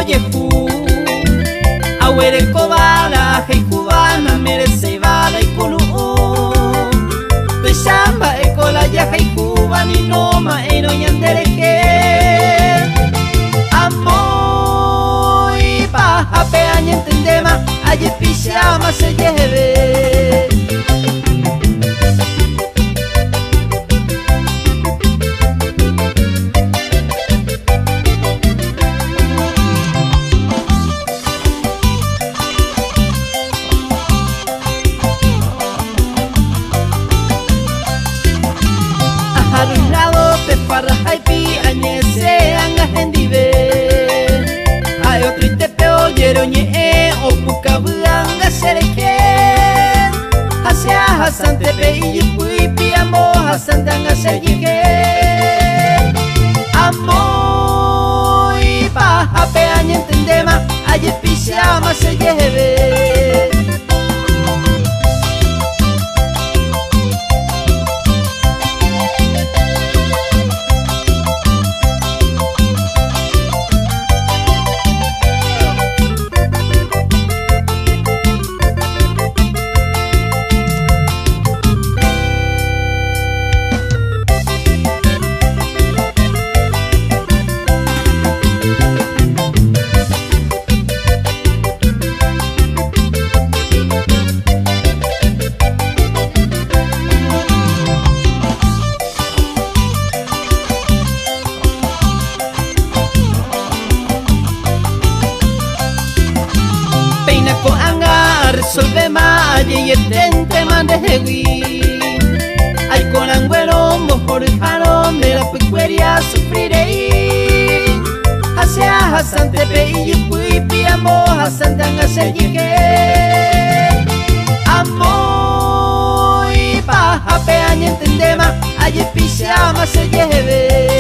yehu awere kobala hei cubana merece bala y kulu Beshamba ekola ya hei cubani noma eno yandereke Amoy pa hape aña entendema aye pijama se lleve Arruinado te farra haipi añese anga hendive Hay otro te peo yeroñe o pucabuanga sereke Hacia Hasan te pe y pui piamo Hasan danga serike Amoy pa hape aña entendema aye pijama se lleve Peina ko anga resolve ma aye yetente mandewi Ay con anguero mejor haron de la pecueria sufriré Hacia Hasan te pe y pui piamo Hasan danga serike Amoy pa hape aña entendema aye pijama se lleve